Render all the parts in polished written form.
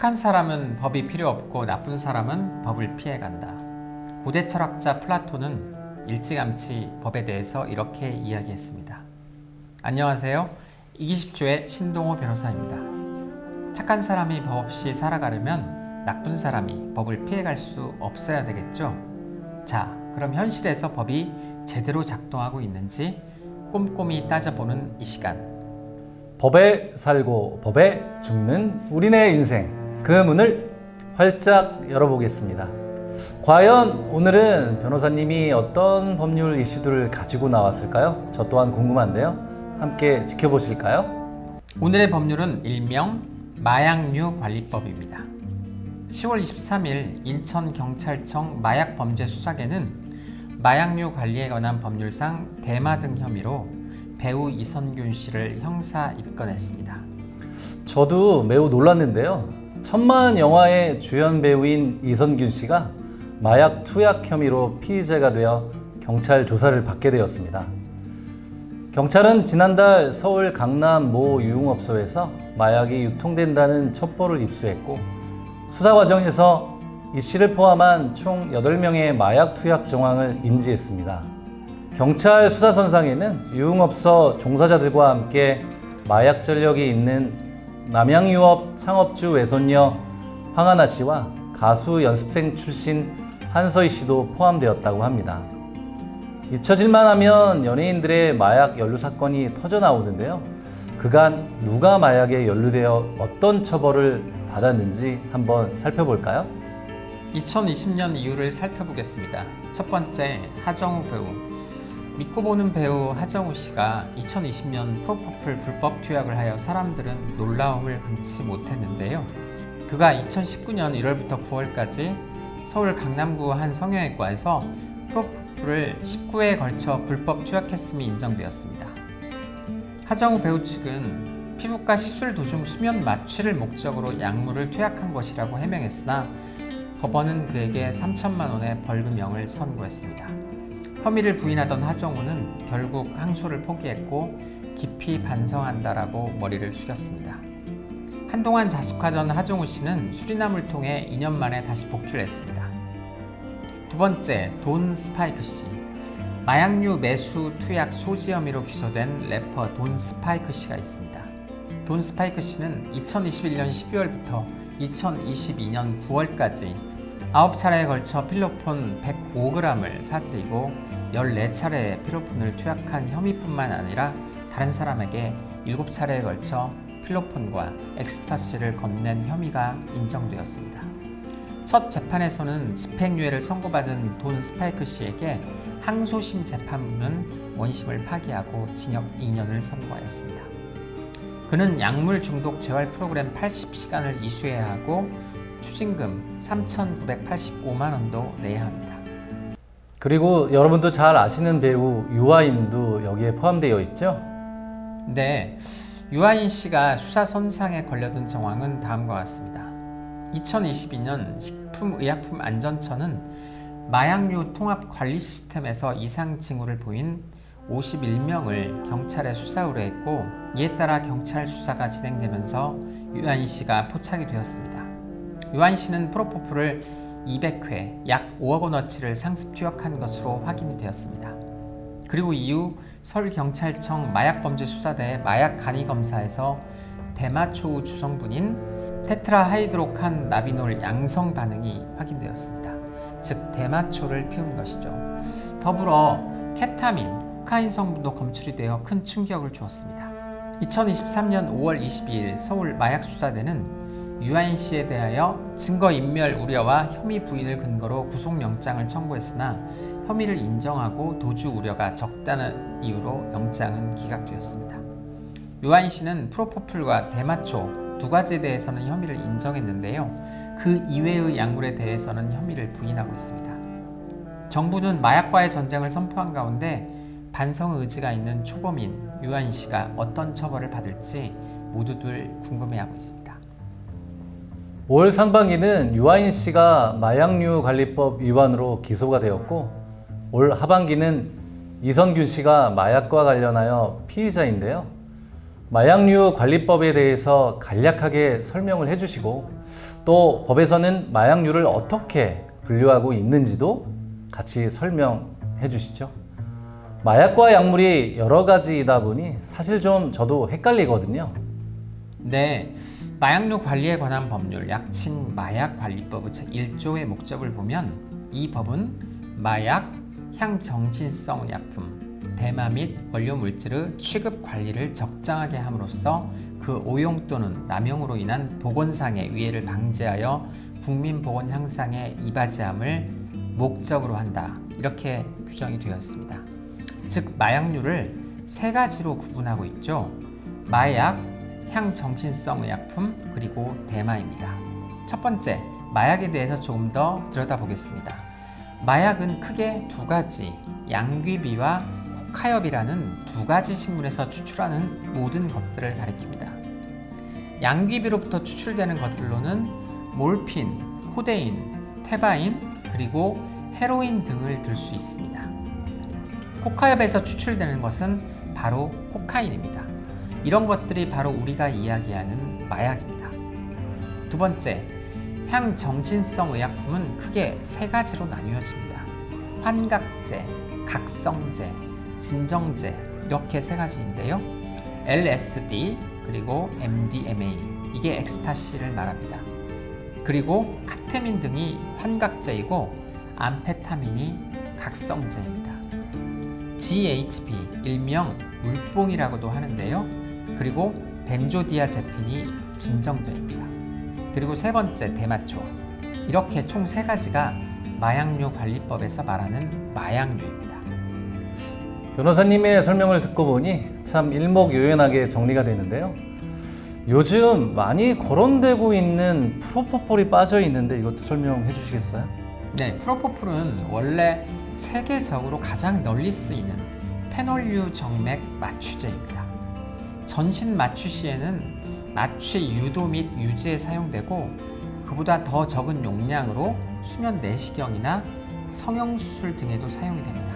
착한 사람은 법이 필요 없고 나쁜 사람은 법을 피해간다. 고대 철학자 플라톤은 일찌감치 법에 대해서 이렇게 이야기했습니다. 안녕하세요. 이기십조의 신동호 변호사입니다. 착한 사람이 법 없이 살아가려면 나쁜 사람이 법을 피해갈 수 없어야 되겠죠? 자, 그럼 현실에서 법이 제대로 작동하고 있는지 꼼꼼히 따져보는 이 시간. 법에 살고 법에 죽는 우리네 인생, 그 문을 활짝 열어보겠습니다. 과연 오늘은 변호사님이 어떤 법률 이슈들을 가지고 나왔을까요? 저 또한 궁금한데요. 함께 지켜보실까요? 오늘의 법률은 일명 마약류 관리법입니다. 10월 23일 인천경찰청 마약범죄수사계는 마약류 관리에 관한 법률상 대마 등 혐의로 배우 이선균 씨를 형사 입건했습니다. 저도 매우 놀랐는데요. 천만 영화의 주연 배우인 이선균 씨가 마약 투약 혐의로 피의자가 되어 경찰 조사를 받게 되었습니다. 경찰은 지난달 서울 강남 모 유흥업소에서 마약이 유통된다는 첩보를 입수했고, 수사 과정에서 이 씨를 포함한 총 8명의 마약 투약 정황을 인지했습니다. 경찰 수사선상에는 유흥업소 종사자들과 함께 마약 전력이 있는 남양유업 창업주 외손녀 황하나 씨와 가수 연습생 출신 한서희 씨도 포함되었다고 합니다. 잊혀질만 하면 연예인들의 마약 연루 사건이 터져 나오는데요. 그간 누가 마약에 연루되어 어떤 처벌을 받았는지 한번 살펴볼까요? 2020년 이유를 살펴보겠습니다. 첫 번째, 하정우 배우. 믿고 보는 배우 하정우 씨가 2020년 프로포폴 불법 투약을 하여 사람들은 놀라움을 금치 못했는데요. 그가 2019년 1월부터 9월까지 서울 강남구 한 성형외과에서 프로포폴을 19회에 걸쳐 불법 투약했음이 인정되었습니다. 하정우 배우 측은 피부과 시술 도중 수면 마취를 목적으로 약물을 투약한 것이라고 해명했으나 법원은 그에게 3천만 원의 벌금형을 선고했습니다. 혐의를 부인하던 하정우는 결국 항소를 포기했고 깊이 반성한다라고 머리를 숙였습니다. 한동안 자숙하던 하정우 씨는 수리남을 통해 2년 만에 다시 복귀를 했습니다. 두 번째, 돈 스파이크 씨. 마약류 매수 투약 소지 혐의로 기소된 래퍼 돈 스파이크 씨가 있습니다. 돈 스파이크 씨는 2021년 12월부터 2022년 9월까지 9차례에 걸쳐 필로폰 105g을 사들이고 14차례의 필로폰을 투약한 혐의뿐만 아니라 다른 사람에게 7차례에 걸쳐 필로폰과 엑스타시를 건넨 혐의가 인정되었습니다. 첫 재판에서는 집행유예를 선고받은 돈 스파이크 씨에게 항소심 재판부는 원심을 파기하고 징역 2년을 선고하였습니다. 그는 약물 중독 재활 프로그램 80시간을 이수해야 하고 추징금 3,985만 원도 내야 합니다. 그리고 여러분도 잘 아시는 배우 유아인도 여기에 포함되어 있죠? 네, 유아인 씨가 수사 선상에 걸려든 정황은 다음과 같습니다. 2022년 식품의약품안전처는 마약류 통합 관리 시스템에서 이상 징후를 보인 51명을 경찰에 수사 의뢰했고, 이에 따라 경찰 수사가 진행되면서 유아인 씨가 포착이 되었습니다. 유아인 씨는 프로포폴을 200회 약 5억 원어치를 상습 투약한 것으로 확인이 되었습니다. 그리고 이후 서울경찰청 마약범죄수사대의 마약간이검사에서 대마초우 주성분인 테트라하이드로칸 나비놀 양성 반응이 확인되었습니다. 즉 대마초를 피운 것이죠. 더불어 케타민, 코카인 성분도 검출이 되어 큰 충격을 주었습니다. 2023년 5월 22일 서울 마약수사대는 유아인 씨에 대하여 증거인멸 우려와 혐의 부인을 근거로 구속영장을 청구했으나 혐의를 인정하고 도주 우려가 적다는 이유로 영장은 기각되었습니다. 유아인 씨는 프로포폴과 대마초 두 가지에 대해서는 혐의를 인정했는데요. 그 이외의 약물에 대해서는 혐의를 부인하고 있습니다. 정부는 마약과의 전쟁을 선포한 가운데 반성 의지가 있는 초범인 유아인 씨가 어떤 처벌을 받을지 모두들 궁금해하고 있습니다. 올 상반기는 유아인 씨가 마약류 관리법 위반으로 기소가 되었고, 올 하반기는 이선균 씨가 마약과 관련하여 피의자인데요. 마약류 관리법에 대해서 간략하게 설명을 해주시고 또 법에서는 마약류를 어떻게 분류하고 있는지도 같이 설명해 주시죠. 마약과 약물이 여러 가지이다 보니 사실 좀 저도 헷갈리거든요. 네, 마약류 관리에 관한 법률 약칭 마약관리법 제1조의 목적을 보면 이 법은 마약, 향정신성 약품, 대마 및 원료 물질의 취급 관리를 적정하게 함으로써 그 오용 또는 남용으로 인한 보건상의 위해를 방지하여 국민 보건 향상에 이바지함을 목적으로 한다. 이렇게 규정이 되었습니다. 즉 마약류를 세 가지로 구분하고 있죠. 마약, 향정신성 의약품, 그리고 대마입니다. 첫 번째, 마약에 대해서 조금 더 들여다보겠습니다. 마약은 크게 두 가지, 양귀비와 코카엽이라는 두 가지 식물에서 추출하는 모든 것들을 가리킵니다. 양귀비로부터 추출되는 것들로는 몰핀, 코데인, 테바인, 그리고 헤로인 등을 들 수 있습니다. 코카엽에서 추출되는 것은 바로 코카인입니다. 이런 것들이 바로 우리가 이야기하는 마약입니다. 두 번째, 향정신성 의약품은 크게 세 가지로 나뉘어집니다. 환각제, 각성제, 진정제 이렇게 세 가지인데요. LSD 그리고 MDMA 이게 엑스타시를 말합니다. 그리고 카테민 등이 환각제이고 암페타민이 각성제입니다. GHB 일명 물뽕이라고도 하는데요. 그리고 벤조디아제핀이 진정제입니다. 그리고 세 번째 대마초. 이렇게 총 세 가지가 마약류 관리법에서 말하는 마약류입니다. 변호사님의 설명을 듣고 보니 참 일목요연하게 정리가 되는데요. 요즘 많이 거론되고 있는 프로포폴이 빠져 있는데 이것도 설명해 주시겠어요? 네, 프로포폴은 원래 세계적으로 가장 널리 쓰이는 페놀류 정맥 마취제입니다. 전신 마취 시에는 마취 유도 및 유지에 사용되고 그보다 더 적은 용량으로 수면 내시경이나 성형수술 등에도 사용이 됩니다.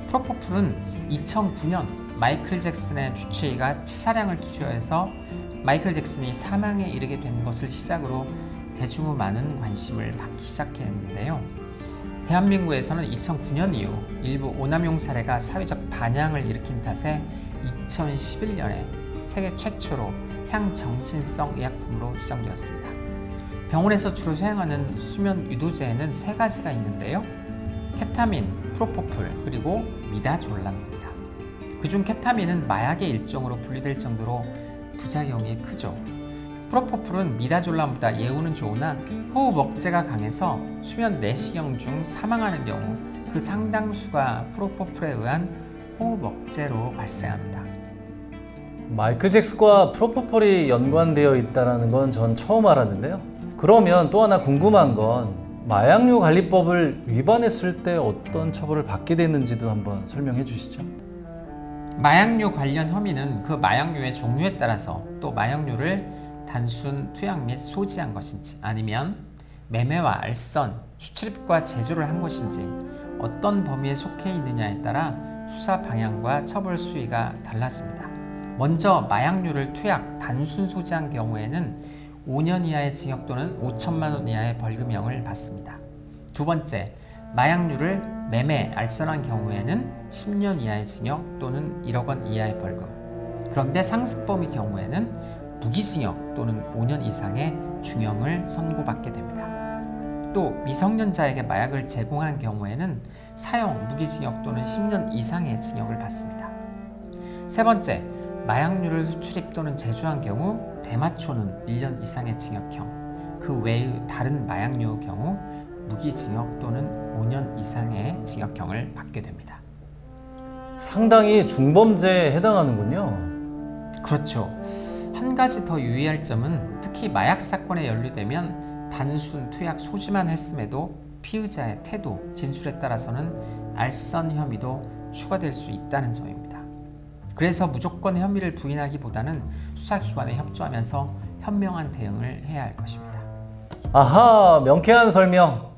프로포폴은 2009년 마이클 잭슨의 주치의가 치사량을 투여해서 마이클 잭슨이 사망에 이르게 된 것을 시작으로 대중의 많은 관심을 받기 시작했는데요. 대한민국에서는 2009년 이후 일부 오남용 사례가 사회적 반향을 일으킨 탓에 2011년에 세계 최초로 향정신성 의약품으로 지정되었습니다. 병원에서 주로 사용하는 수면 유도제에는 세 가지가 있는데요. 케타민, 프로포폴, 그리고 미다졸람입니다. 그중 케타민은 마약의 일종으로 분류될 정도로 부작용이 크죠. 프로포폴은 미다졸람보다 예후는 좋으나 호흡 억제가 강해서 수면 내시경 중 사망하는 경우 그 상당수가 프로포폴에 의한 호흡 억제로 발생합니다. 마이클 잭슨과 프로포폴이 연관되어 있다는 건 전 처음 알았는데요. 그러면 또 하나 궁금한 건 마약류 관리법을 위반했을 때 어떤 처벌을 받게 되는지도 한번 설명해 주시죠. 마약류 관련 혐의는 그 마약류의 종류에 따라서 또 마약류를 단순 투약 및 소지한 것인지 아니면 매매와 알선, 수출입과 제조를 한 것인지 어떤 범위에 속해 있느냐에 따라 수사 방향과 처벌 수위가 달라집니다. 먼저 마약류를 투약, 단순 소지한 경우에는 5년 이하의 징역 또는 5천만 원 이하의 벌금형을 받습니다. 두 번째, 마약류를 매매, 알선한 경우에는 10년 이하의 징역 또는 1억 원 이하의 벌금. 그런데 상습범의 경우에는 무기징역 또는 5년 이상의 중형을 선고받게 됩니다. 또 미성년자에게 마약을 제공한 경우에는 사형, 무기징역 또는 10년 이상의 징역을 받습니다. 세 번째, 마약류를 수출입 또는 제조한 경우 대마초는 1년 이상의 징역형, 그 외의 다른 마약류의 경우 무기징역 또는 5년 이상의 징역형을 받게 됩니다. 상당히 중범죄에 해당하는군요. 그렇죠. 한 가지 더 유의할 점은 특히 마약 사건에 연루되면 단순 투약 소지만 했음에도 피의자의 태도, 진술에 따라서는 알선 혐의도 추가될 수 있다는 점입니다. 그래서 무조건 혐의를 부인하기보다는 수사기관에 협조하면서 현명한 대응을 해야 할 것입니다. 아하, 명쾌한 설명.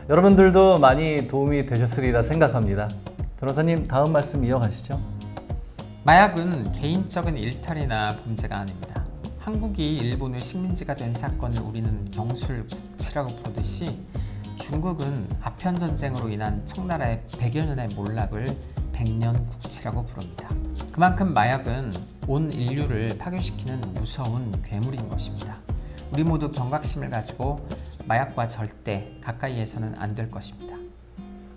여러분들도 많이 도움이 되셨으리라 생각합니다. 변호사님, 다음 말씀 이어가시죠. 마약은 개인적인 일탈이나 범죄가 아닙니다. 한국이 일본의 식민지가 된 사건을 우리는 경술국치라고 부르듯이 중국은 아편전쟁으로 인한 청나라의 100여 년의 몰락을 백년국치라고 부릅니다. 그만큼 마약은 온 인류를 파괴시키는 무서운 괴물인 것입니다. 우리 모두 경각심을 가지고 마약과 절대 가까이에서는 안 될 것입니다.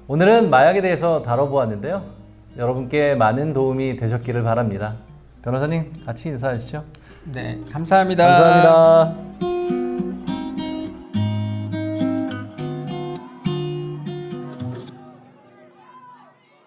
오늘은 마약에 대해서 다뤄보았는데요. 여러분께 많은 도움이 되셨기를 바랍니다. 변호사님 같이 인사하시죠. 네, 감사합니다. 감사합니다.